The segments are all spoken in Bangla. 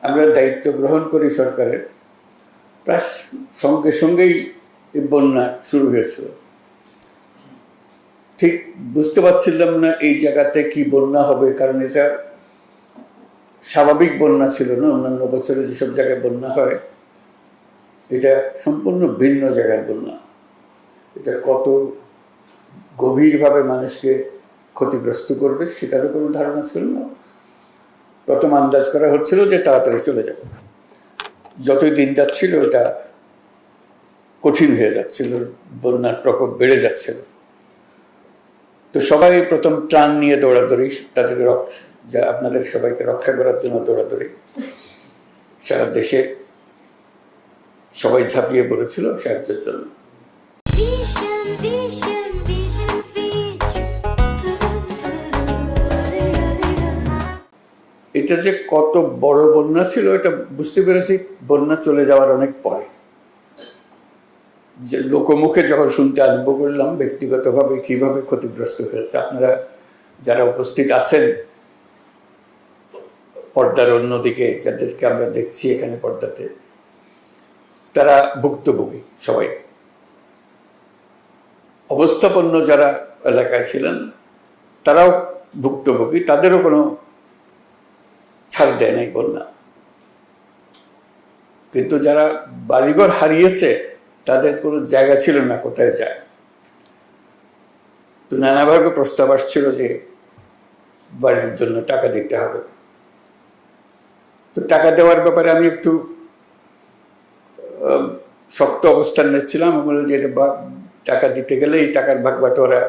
আমরা দায়িত্ব গ্রহণ করি সরকারের, প্রায় সঙ্গে সঙ্গেই এই বন্যা শুরু হয়েছিল। ঠিক বুঝতে পারছিলাম না এই জায়গাতে কি বন্যা হবে, কারণ এটা স্বাভাবিক বন্যা ছিল না। অন্যান্য বছরে যেসব জায়গায় বন্যা হয়, এটা সম্পূর্ণ ভিন্ন জায়গার বন্যা। এটা কত গভীরভাবে মানুষকে ক্ষতিগ্রস্ত করবে সেটারও কোনো ধারণা ছিল না। প্রথম আন্দাজ করা হচ্ছিল যে তাড়াতাড়ি চলে যাবে। যতই দিন যাচ্ছিল এটা কঠিন হয়ে যাচ্ছিল, বন্যার প্রকোপ বেড়ে যাচ্ছিল। তো সবাই প্রথম ত্রাণ নিয়ে দৌড়াদৌড়ি, তাদের যা আপনাদের সবাইকে রক্ষা করার জন্য দৌড়াদৌড়ি। সারা দেশে সবাই ঝাঁপিয়ে পড়েছিল সাহায্যের জন্য। এটা যে কত বড় বন্যা ছিল এটা বুঝতে পেরেছি বন্যা চলে যাওয়ার অনেক পরে। যে লোকমুখে যখন শুনতে আরম্ভ করলাম ব্যক্তিগতভাবে কিভাবে ক্ষতিগ্রস্ত হয়েছে, আপনারা যারা উপস্থিত আছেন পর্দার অন্যদিকে, যাদেরকে আমরা দেখছি এখানে পর্দাতে, তারা ভুক্তভোগী সবাই। অবস্থাপন্ন যারা এলাকায় ছিলেন তারাও ভুক্তভোগী, তাদেরও কোনো ছাড় দেয় নাই বন্যা। কিন্তু যারা বাড়িঘর হারিয়েছে তাদের কোনো জায়গা ছিল না কোথায় যায়। তো নানাভাবে প্রস্তাব আসছিল যে বাড়ির জন্য টাকা দিতে হবে। তো টাকা দেওয়ার ব্যাপারে আমি একটু শক্ত অবস্থান নিচ্ছিলাম। আমি বললাম যে এটা টাকা দিতে গেলে এই টাকার ভাগ বাটোয়ারা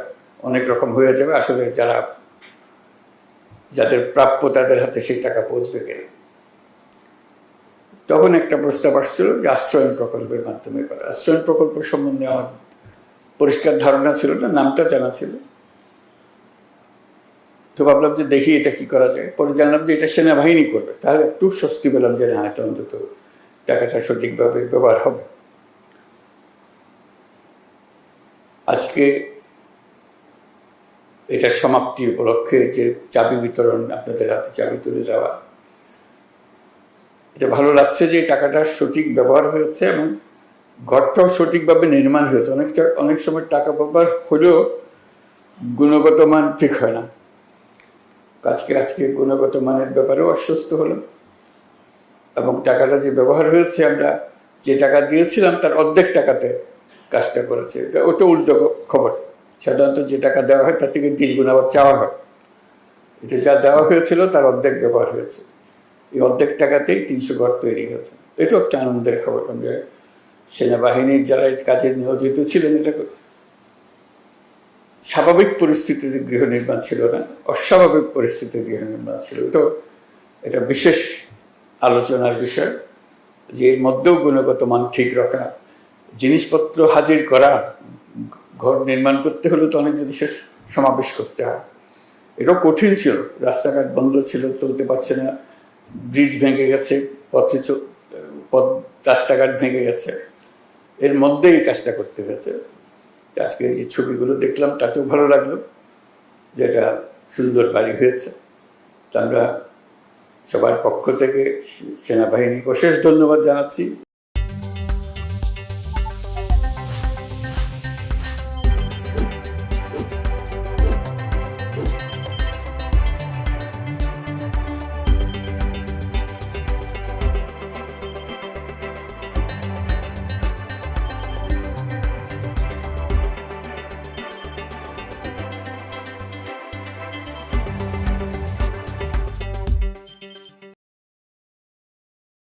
অনেক রকম হয়ে যাবে, আসলে যাদের প্রাপ্য তাদের হাতে সেই টাকা পৌঁছবে কেন। তখন একটা প্রস্তাব আসছিল যে আশ্রয়ণ প্রকল্পের মাধ্যমে করা। আশ্রয়ণ প্রকল্প সম্বন্ধে আমার পরিষ্কার ধারণা ছিল না, নামটা জানা ছিল। তো ভাবলাম যে দেখি এটা কি করা যায়। পরে জানলাম যে এটা সেনাবাহিনী করবে, তাহলে একটু স্বস্তি পেলাম যে না, এটা অন্তত টাকাটা সঠিকভাবে ব্যবহার হবে। আজকে এটার সমাপ্তি উপলক্ষে যে চাবি বিতরণ, আপনাদের হাতে চাবি তুলে যাওয়া, এটা ভালো লাগছে যে টাকাটা সঠিক ব্যবহার হয়েছে এবং ঘরটাও সঠিকভাবে নির্মাণ হয়েছে। অনেক সময় টাকা ব্যবহার হলেও গুণগত মান ঠিক হয় না। আজকে গুণগত মানের ব্যাপারেও আশ্বস্ত হলাম এবং টাকাটা যে ব্যবহার হয়েছে, আমরা যে টাকা দিয়েছিলাম তার অর্ধেক টাকাতে কাজটা করেছে। ওটা উল্টো খবর। সাধারণত যে টাকা দেওয়া হয় তার থেকে 3 গুণ আবার চাওয়া হয়। এটা যা দেওয়া হয়েছিল তার অর্ধেক ব্যবহার হয়েছে। এই অর্ধেক টাকাতেই 300 ঘর তৈরি হয়েছে। এটাও একটা আনন্দের খবর। আমরা সেনাবাহিনীর যারা এই কাজে নিয়োজিত ছিলেন, এটা স্বাভাবিক পরিস্থিতিতে গৃহ নির্মাণ ছিল না, অস্বাভাবিক পরিস্থিতিতে গৃহ নির্মাণ ছিল। এটা বিশেষ আলোচনার বিষয় যে এর মধ্যেও গুণগত মান ঠিক রাখা, জিনিসপত্র হাজির করা। ঘর নির্মাণ করতে হলে তো অনেক জিনিসের সমাবেশ করতে হয়। এটাও কঠিন ছিল। রাস্তাঘাট বন্ধ ছিল, চলতে পারছে না, ব্রিজ ভেঙে গেছে, রাস্তাঘাট ভেঙে গেছে, এর মধ্যে এই কাজটা করতে হয়েছে। আজকে যে ছবিগুলো দেখলাম তাতেও ভালো লাগলো, যেটা সুন্দর বাড়ি হয়েছে। তা আমরা সবার পক্ষ থেকে সেনাবাহিনীকে অশেষ ধন্যবাদ জানাচ্ছি।